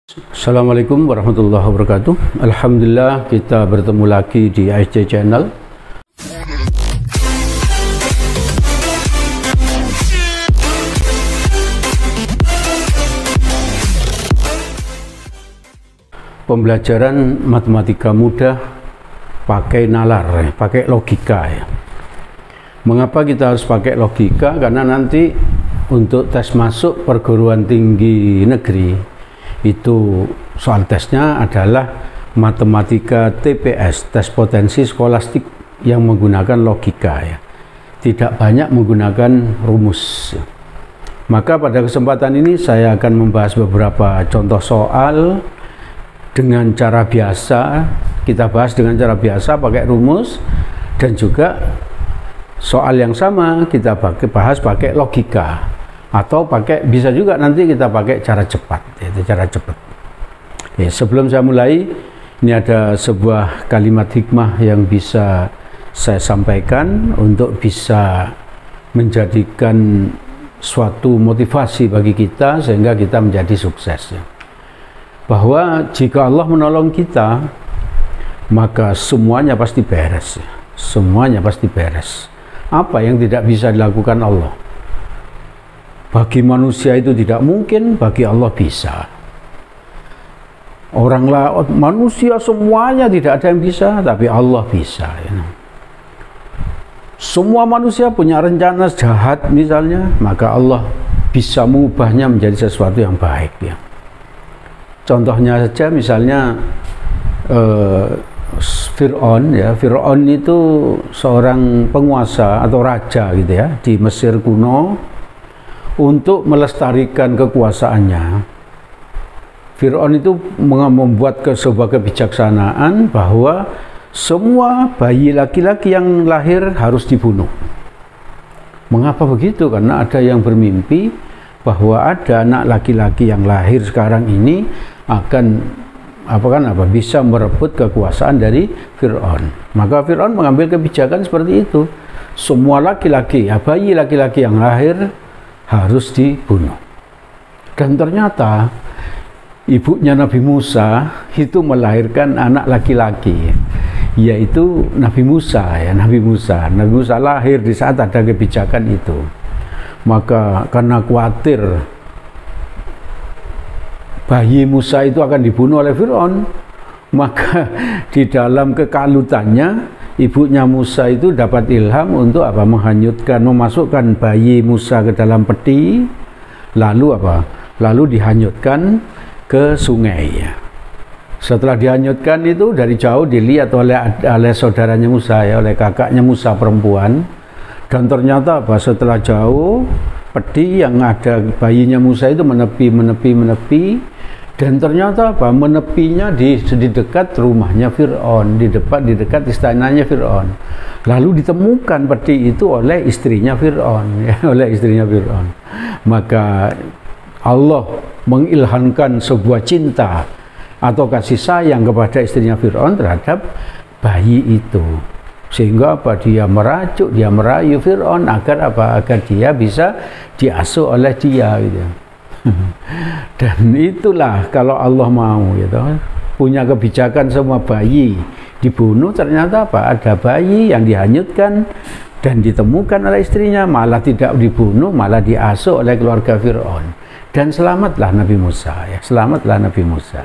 Assalamualaikum warahmatullahi wabarakatuh. Alhamdulillah kita bertemu lagi di ASJ Channel. Pembelajaran matematika mudah pakai nalar, pakai logika ya. Mengapa kita harus pakai logika? Karena nanti untuk tes masuk perguruan tinggi negeri itu soal tesnya adalah matematika TPS, tes potensi skolastik yang menggunakan logika ya. Tidak banyak menggunakan rumus. Maka pada kesempatan ini saya akan membahas beberapa contoh soal dengan cara biasa. Kita bahas dengan cara biasa pakai rumus, dan juga soal yang sama kita bahas pakai logika. Atau bisa juga nanti kita pakai cara cepat, yaitu cara cepat. Ya, sebelum saya mulai, ini ada sebuah kalimat hikmah yang bisa saya sampaikan untuk bisa menjadikan suatu motivasi bagi kita sehingga kita menjadi sukses ya. Bahwa jika Allah menolong kita, maka semuanya pasti beres ya. Semuanya pasti beres. Apa yang tidak bisa dilakukan Allah? Bagi manusia itu tidak mungkin, bagi Allah bisa. Manusia semuanya tidak ada yang bisa, tapi Allah bisa. Ya. Semua manusia punya rencana jahat misalnya, maka Allah bisa mengubahnya menjadi sesuatu yang baik. Ya. Contohnya saja misalnya Fir'aun ya. Fir'aun itu seorang penguasa atau raja gitu ya di Mesir kuno. Untuk melestarikan kekuasaannya, Fir'aun itu membuat sebuah kebijaksanaan bahwa semua bayi laki-laki yang lahir harus dibunuh. Mengapa begitu? Karena ada yang bermimpi bahwa ada anak laki-laki yang lahir sekarang ini akan bisa merebut kekuasaan dari Fir'aun. Maka Fir'aun mengambil kebijakan seperti itu. Semua laki-laki, bayi laki-laki yang lahir harus dibunuh. Dan ternyata ibunya Nabi Musa itu melahirkan anak laki-laki, yaitu Nabi Musa ya. Nabi Musa lahir di saat ada kebijakan itu. Maka karena khawatir bayi Musa itu akan dibunuh oleh Fir'aun, maka di dalam kekalutannya ibunya Musa itu dapat ilham untuk memasukkan bayi Musa ke dalam peti, lalu dihanyutkan ke sungai. Setelah dihanyutkan itu dari jauh dilihat oleh saudaranya Musa ya, oleh kakaknya Musa perempuan, dan ternyata setelah jauh peti yang ada bayinya Musa itu menepi, dan ternyata menepinya di dekat rumahnya Fir'aun, di dekat istananya Fir'aun. Lalu ditemukan peti itu oleh istrinya Fir'aun ya, oleh istrinya Fir'aun. Maka Allah mengilhamkan sebuah cinta atau kasih sayang kepada istrinya Fir'aun terhadap bayi itu, sehingga dia merayu Fir'aun agar dia bisa diasuh oleh dia gitu. Dan itulah kalau Allah mau gitu, punya kebijakan semua bayi dibunuh. Ternyata ada bayi yang dihanyutkan dan ditemukan oleh istrinya, malah tidak dibunuh, malah diasuh oleh keluarga Fir'aun. Dan selamatlah Nabi Musa ya, selamatlah Nabi Musa.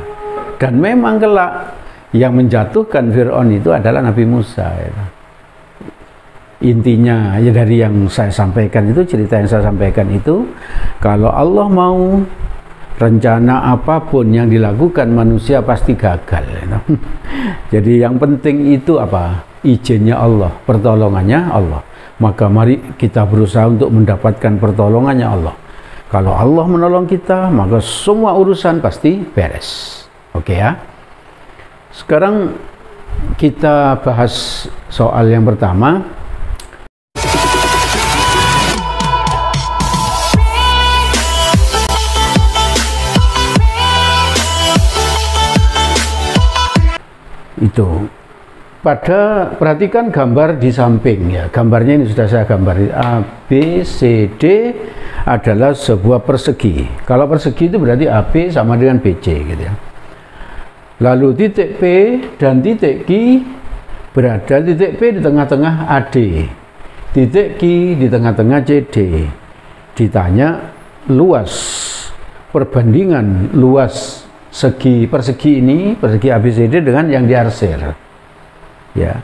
Dan memang kelak yang menjatuhkan Fir'aun itu adalah Nabi Musa ya. Intinya ya dari yang saya sampaikan itu, cerita yang saya sampaikan itu, kalau Allah mau, rencana apapun yang dilakukan manusia pasti gagal ya. Jadi yang penting itu izinnya Allah, pertolongannya Allah. Maka mari kita berusaha untuk mendapatkan pertolongannya Allah. Kalau Allah menolong kita, maka semua urusan pasti beres. Oke ya. Sekarang kita bahas soal yang pertama. Itu perhatikan gambar di samping ya. Gambarnya ini sudah saya gambar. A, B, C, D adalah sebuah persegi. Kalau persegi itu berarti AB sama dengan BC gitu ya. Lalu titik P dan titik Q berada, titik P di tengah-tengah AD, titik Q di tengah-tengah CD. Ditanya luas, perbandingan luas persegi ini, persegi ABCD dengan yang diarsir. Ya,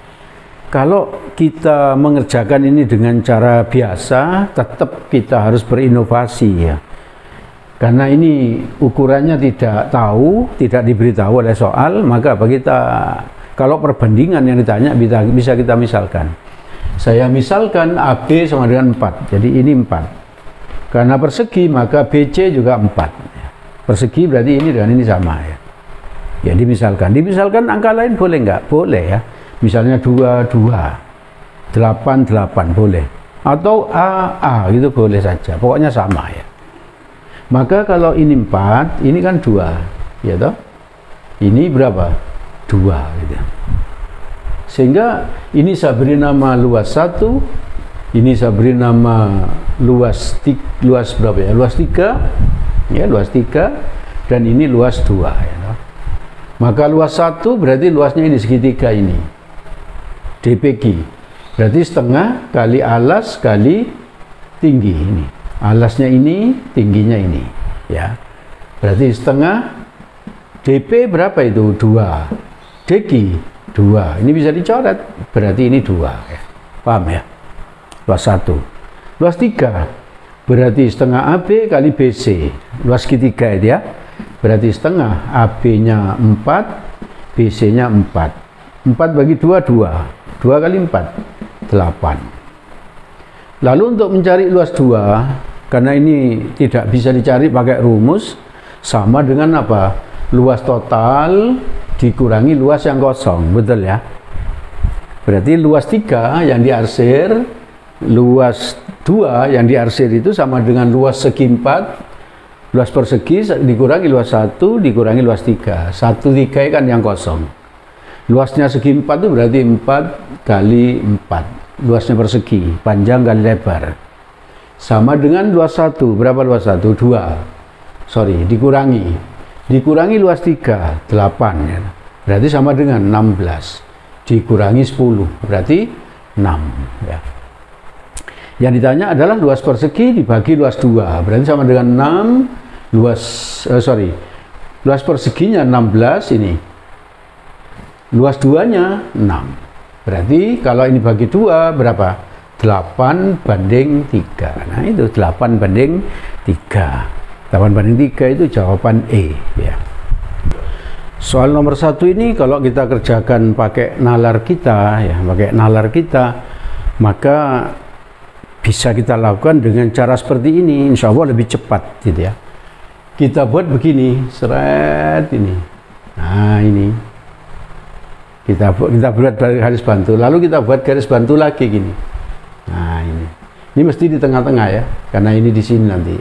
kalau kita mengerjakan ini dengan cara biasa, tetap kita harus berinovasi ya. Karena ini ukurannya tidak diberitahu oleh soal, maka kalau perbandingan yang ditanya bisa kita misalkan. Saya misalkan AB sama dengan 4, jadi ini 4. Karena persegi maka BC juga 4. Persegi berarti ini dengan ini sama ya. Ya dimisalkan angka lain boleh nggak? Boleh ya. Misalnya 2, 8, 8 boleh. Atau A gitu boleh saja. Pokoknya sama ya. Maka kalau ini 4, ini kan 2. Ya toh? Ini berapa? 2 gitu. Sehingga ini saya beri nama luas 1, ini saya beri nama luas berapa ya? Luas 3. Ya, luas 3 dan ini luas 2 ya toh? Maka luas 1 berarti luasnya ini segitiga ini. DPG berarti setengah kali alas kali tinggi ini. Alasnya ini, tingginya ini ya. Berarti setengah. DP berapa itu? 2. DQ 2. Ini bisa dicoret. Berarti ini 2 ya. Paham ya? Luas 1. Luas 3 berarti setengah AB kali BC. Luas segitiga itu ya. Berarti setengah, AB-nya 4, BC-nya 4. 4 bagi 2, 2. 2 kali 4, 8. Lalu untuk mencari luas 2, karena ini tidak bisa dicari pakai rumus, sama dengan apa? Luas total dikurangi luas yang kosong, betul ya? Berarti luas 3 yang diarsir, luas 2 yang diarsir itu sama dengan luas segi 4, luas persegi dikurangi luas 1, dikurangi luas 3. 1, 3 kan yang kosong. Luasnya segi 4 itu berarti 4 kali 4. Luasnya persegi, panjang kali lebar. Sama dengan luas 1. Berapa luas 1? 2. Sorry, dikurangi. Dikurangi luas 3, 8. Ya. Berarti sama dengan 16. Dikurangi 10, berarti 6. Ya. Yang ditanya adalah luas persegi dibagi luas 2. Berarti sama dengan 6. Luas perseginya 16 ini. Luas 2-nya 6. Berarti kalau ini bagi 2 berapa? 8 banding 3. Nah itu 8 banding 3. 8 banding 3 itu jawaban E ya. Soal nomor 1 ini kalau kita kerjakan pakai nalar kita ya, maka bisa kita lakukan dengan cara seperti ini. Insya Allah lebih cepat gitu ya. Kita buat begini, seret ini. Nah ini. Kita buat garis bantu, lalu kita buat garis bantu lagi gini. Nah ini mesti di tengah-tengah ya, karena ini di sini nanti.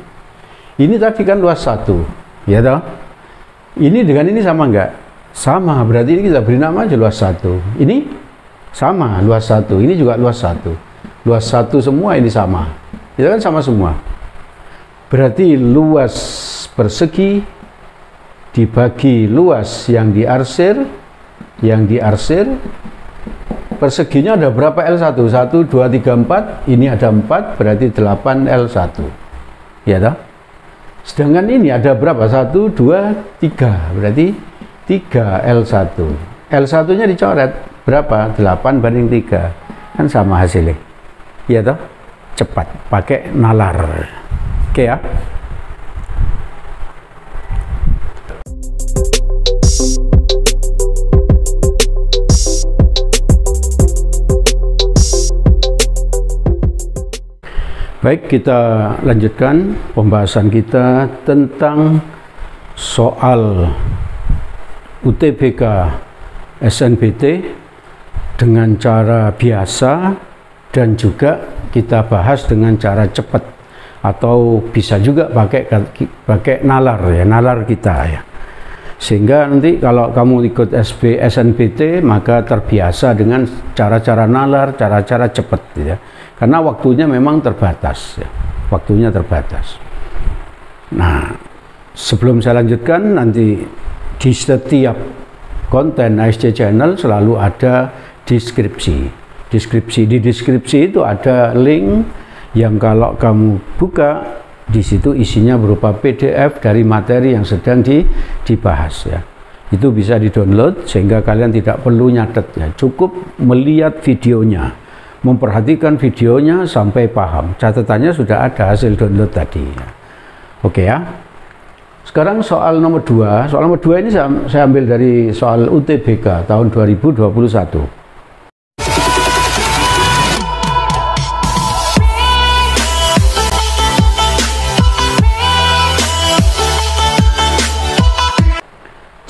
Ini tadi kan luas 1, ya toh? Ini dengan ini sama enggak? Sama, berarti ini kita beri nama aja luas 1. Ini sama, luas 1. Ini juga luas 1. Luas 1 semua ini sama. Itu kan sama semua. Berarti luas persegi dibagi luas yang diarsir. Perseginya ada berapa L1? 1, 2, 3, 4. Ini ada 4, berarti 8 L1. Ya toh? Sedangkan ini ada berapa? 1, 2, 3. Berarti 3 L1. L1 nya dicoret. Berapa? 8 banding 3. Kan sama hasilnya. Ya toh? Cepat. Pakai nalar. Oke ya? Baik, kita lanjutkan pembahasan kita tentang soal UTBK SNBT dengan cara biasa dan juga kita bahas dengan cara cepat atau bisa juga pakai nalar ya, nalar kita ya. Sehingga nanti kalau kamu ikut SNBT maka terbiasa dengan cara-cara nalar, cara-cara cepat ya. Karena waktunya memang terbatas ya. Waktunya terbatas. Nah, sebelum saya lanjutkan, nanti di setiap konten ASC Channel selalu ada deskripsi. Di deskripsi itu ada link yang kalau kamu buka, di situ isinya berupa PDF dari materi yang sedang dibahas ya. Itu bisa di-download sehingga kalian tidak perlu nyatet ya. Cukup melihat videonya, memperhatikan videonya sampai paham. Catatannya sudah ada hasil download tadi ya. Oke ya. Sekarang soal nomor 2. Soal nomor 2 ini saya ambil dari soal UTBK tahun 2021.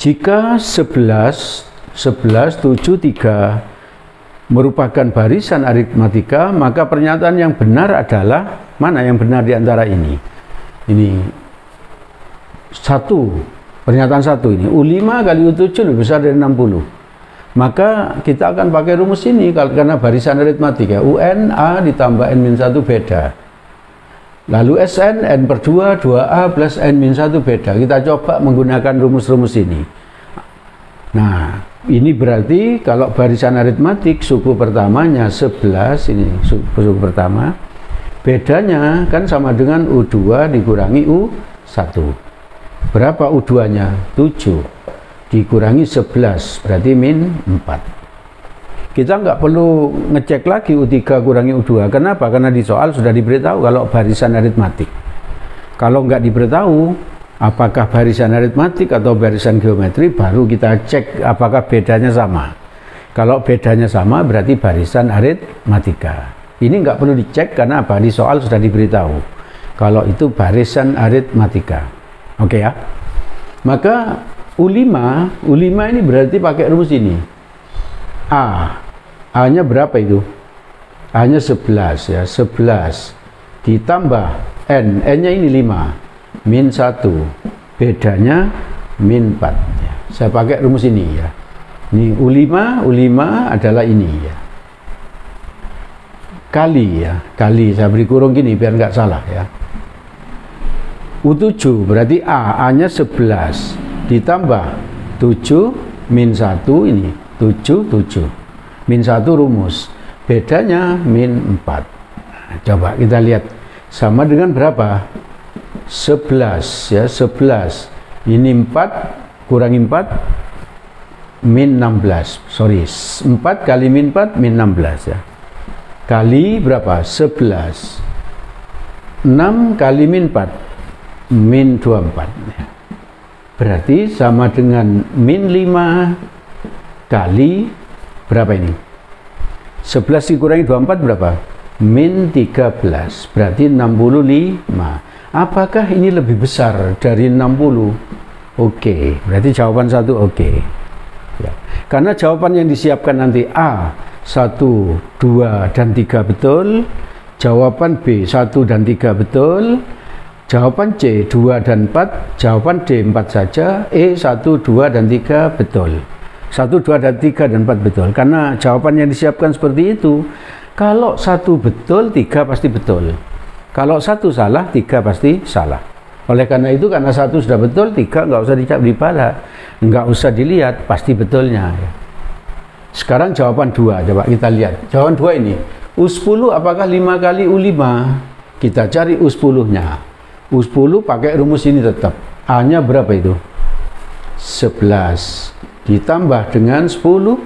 Jika 1173 merupakan barisan aritmatika, maka pernyataan yang benar adalah mana yang benar di antara ini? Ini pernyataan 1 ini. U5 kali U7 lebih besar dari 60. Maka kita akan pakai rumus ini karena barisan aritmatika. UN A ditambah N-1 beda. Lalu Sn, N per 2, 2A plus N-1 beda. Kita coba menggunakan rumus-rumus ini. Nah, ini berarti kalau barisan aritmatik suku pertamanya 11, ini suku pertama. Bedanya kan sama dengan U2 dikurangi U1. Berapa U2-nya? 7. Dikurangi 11, berarti min 4. Kita nggak perlu ngecek lagi U3 kurangi U2. Kenapa? Karena di soal sudah diberitahu kalau barisan aritmatik. Kalau nggak diberitahu apakah barisan aritmatik atau barisan geometri, baru kita cek apakah bedanya sama. Kalau bedanya sama berarti barisan aritmatika. Ini nggak perlu dicek karena apa? Di soal sudah diberitahu kalau itu barisan aritmatika. Oke ya. Maka U5 ini berarti pakai rumus ini. A-nya berapa itu? A-nya 11 ya, 11 ditambah N, N-nya ini 5, min 1, bedanya min 4 ya. Saya pakai rumus ini ya. Ini U5 adalah ini ya. Kali ya, kali saya beri kurung gini biar nggak salah ya. U7 berarti A-nya 11 ditambah 7 min 1 ini 7 min 1 rumus, bedanya min 4. Nah, coba kita lihat sama dengan berapa? 11 ya, 11 ini 4 kurangi 4 min 16, sorry 4 kali min 4 min 16 ya, kali berapa? 11. 6 kali min 4 min 24 ya. Berarti sama dengan min 5 kali berapa ini? 11 dikurangi 24 berapa? Min 13, berarti 65. Apakah ini lebih besar dari 60? Oke, berarti jawaban 1 oke. Ya. Karena jawaban yang disiapkan nanti A 1, 2, dan 3 betul, jawaban B 1 dan 3 betul, jawaban C 2 dan 4, jawaban D 4 saja, E 1, 2, dan 3 betul. 1, 2, dan 3, dan 4 betul. Karena jawaban yang disiapkan seperti itu. Kalau 1 betul, 3 pasti betul. Kalau 1 salah, 3 pasti salah. Oleh karena itu, karena 1 sudah betul, 3 nggak usah dicap di pala, nggak usah dilihat, pasti betulnya. Sekarang jawaban 2, coba kita lihat. Jawaban 2 ini, U10 apakah 5 kali U5? Kita cari U10-nya. U10 pakai rumus ini tetap. A-nya berapa itu? 11. Ditambah dengan 10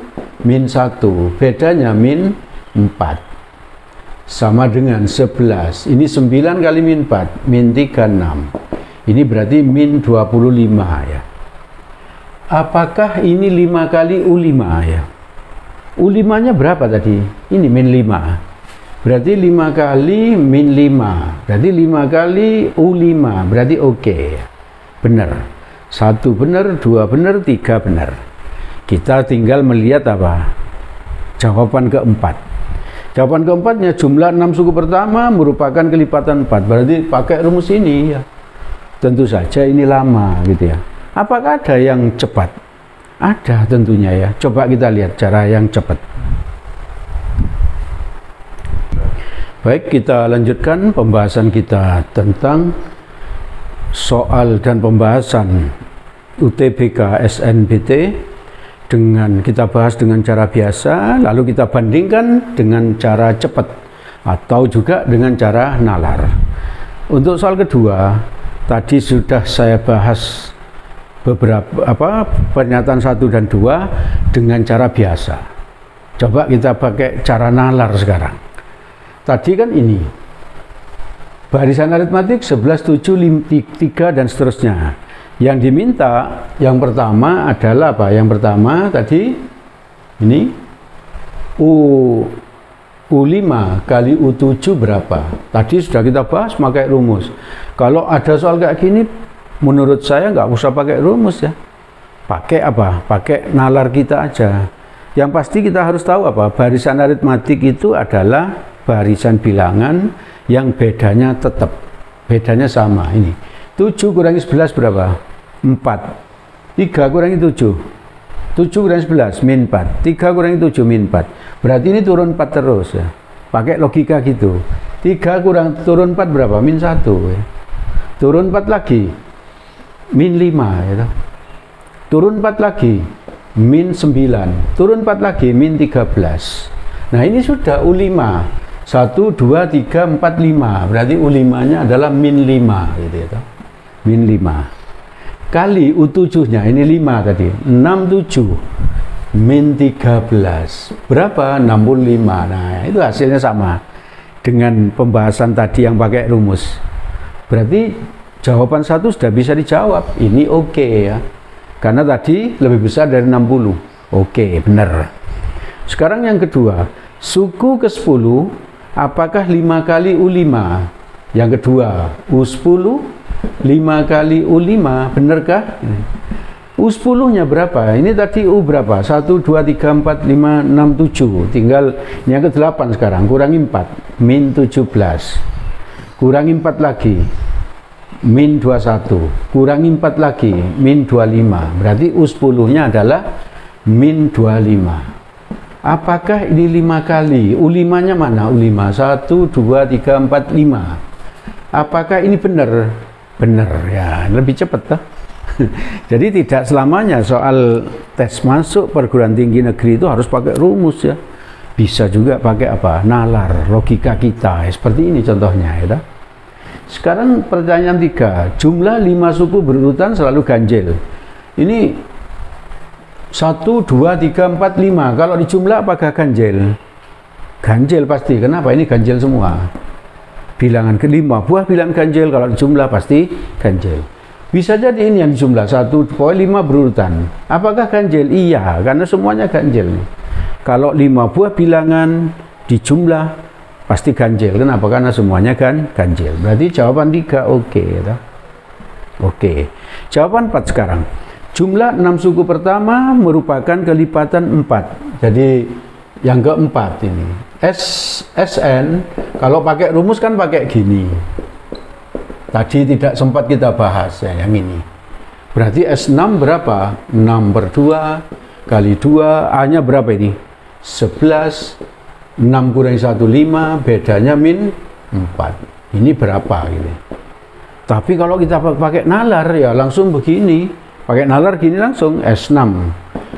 min 1, bedanya min 4, sama dengan 11. Ini 9 kali min 4 min 36, ini berarti min 25 ya. Apakah ini 5 kali U5 ya? U5 nya berapa tadi? Ini min 5, berarti 5 kali min 5, berarti 5 kali U5, berarti oke, benar. 1 benar, 2 benar, 3 benar. Kita tinggal melihat apa? Jawaban keempat. Jawaban keempatnya jumlah 6 suku pertama merupakan kelipatan 4. Berarti pakai rumus ini ya. Tentu saja ini lama gitu ya. Apakah ada yang cepat? Ada tentunya ya. Coba kita lihat cara yang cepat. Baik, kita lanjutkan pembahasan kita tentang soal dan pembahasan UTBK SNBT dengan kita bahas dengan cara biasa, lalu kita bandingkan dengan cara cepat atau juga dengan cara nalar. Untuk soal kedua, tadi sudah saya bahas beberapa pernyataan 1 dan 2 dengan cara biasa. Coba kita pakai cara nalar sekarang. Tadi kan ini barisan aritmatik 11, 7, 3 dan seterusnya. Yang diminta yang pertama adalah apa? Yang pertama tadi ini U5 kali U7 berapa? Tadi sudah kita bahas pakai rumus. Kalau ada soal kayak gini, menurut saya nggak usah pakai rumus ya. Pakai apa? Pakai nalar kita aja. Yang pasti kita harus tahu apa? Barisan aritmatik itu adalah barisan bilangan yang bedanya tetap, bedanya sama. Ini 7 kurangi 11 berapa? 4. 3 kurangi 7, 7 kurangi 11 min 4. 3 kurangi 7 min 4. Berarti ini turun 4 terus ya. Pakai logika gitu. 3 turun 4 berapa? Min 1 ya. Turun 4 lagi min 5 ya. Turun 4 lagi min 9. Turun 4 lagi min 13. Nah ini sudah U5. 1, 2, 3, 4, 5. Berarti U5 nya adalah min 5 gitu ya. Min 5 kali U7 nya ini 5 tadi, 67 min 13 berapa? 65. Nah itu hasilnya sama dengan pembahasan tadi yang pakai rumus. Berarti jawaban 1 sudah bisa dijawab. Ini oke ya, karena tadi lebih besar dari 60. Oke, benar. Sekarang yang kedua, suku ke-10 apakah 5 kali U5? Yang kedua, U10 5 kali U5, benarkah? U10 nya berapa? Ini tadi U berapa? 1, 2, 3, 4, 5, 6, 7. Tinggal yang ke-8 sekarang, kurangi 4, min 17. Kurangi 4 lagi, min 21. Kurangi 4 lagi, min 25. Berarti U10 nya adalah min 25. Apakah ini 5 kali? U5 nya mana? U5, 1, 2, 3, 4, 5. Apakah ini benar? Benar ya, lebih cepat toh. Jadi tidak selamanya soal tes masuk perguruan tinggi negeri itu harus pakai rumus ya. Bisa juga pakai apa? Nalar, logika kita. Seperti ini contohnya ya. Sekarang pertanyaan 3, jumlah 5 suku berurutan selalu ganjil. Ini 1, 2, 3, 4, 5. Kalau dijumlah apakah ganjil? Ganjil pasti. Kenapa? Ini ganjil semua. Bilangan ke-5 buah bilangan ganjil, kalau dijumlah pasti ganjil. Bisa jadi ini yang dijumlah 1,5 berurutan. Apakah ganjil? Iya, karena semuanya ganjil. Kalau 5 buah bilangan dijumlah pasti ganjil. Kenapa? Karena semuanya kan ganjil. Berarti jawaban 3 oke ya. Oke. Jawaban 4 sekarang. Jumlah 6 suku pertama merupakan kelipatan 4. Jadi yang keempat ini SN, kalau pakai rumus kan pakai gini. Tadi tidak sempat kita bahas ya, yang ini. Berarti S6 berapa? 6 per 2 kali 2, A-nya berapa ini? 11. 6 kurangi 1, 5, bedanya min 4. Ini berapa gitu. Tapi kalau kita pakai nalar ya langsung begini. Pakai nalar gini langsung S6.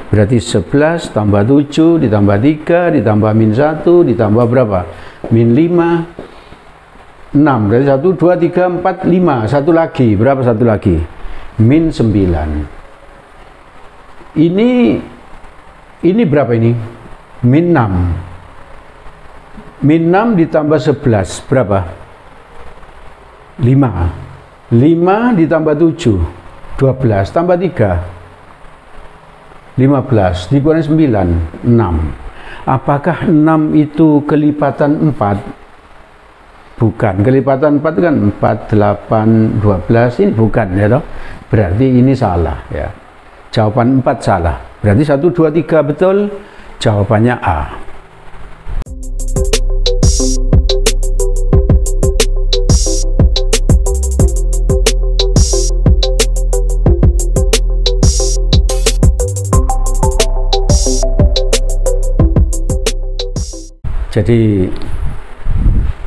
Berarti 11 tambah 7 ditambah 3 ditambah min 1 ditambah berapa? Min 5, 6. Berarti 1, 2, 3, 4, 5. Satu lagi. Berapa satu lagi? Min 9. Ini berapa ini? Min 6. Min 6 ditambah 11. Berapa? 5. 5 ditambah 7. 12. Tambah 3. 15 dikurangi 9, 6. Apakah 6 itu kelipatan 4? Bukan. Kelipatan 4 kan 4, 8, 12. Ini bukan ya toh. Berarti ini salah ya. Jawaban 4 salah. Berarti 1, 2, 3 betul. Jawabannya A. Jadi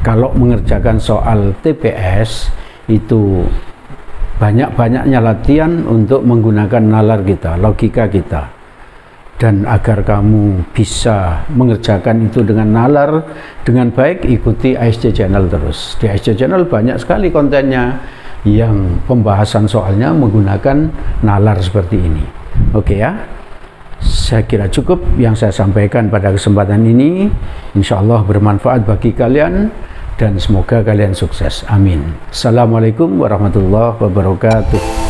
kalau mengerjakan soal TPS itu banyak-banyaknya latihan untuk menggunakan nalar kita, logika kita. Dan agar kamu bisa mengerjakan itu dengan nalar dengan baik, ikuti ASC Channel terus. Di ASC Channel banyak sekali kontennya yang pembahasan soalnya menggunakan nalar seperti ini. Oke ya, saya kira cukup yang saya sampaikan pada kesempatan ini. Insya Allah bermanfaat bagi kalian dan semoga kalian sukses. Amin. Assalamualaikum warahmatullahi wabarakatuh.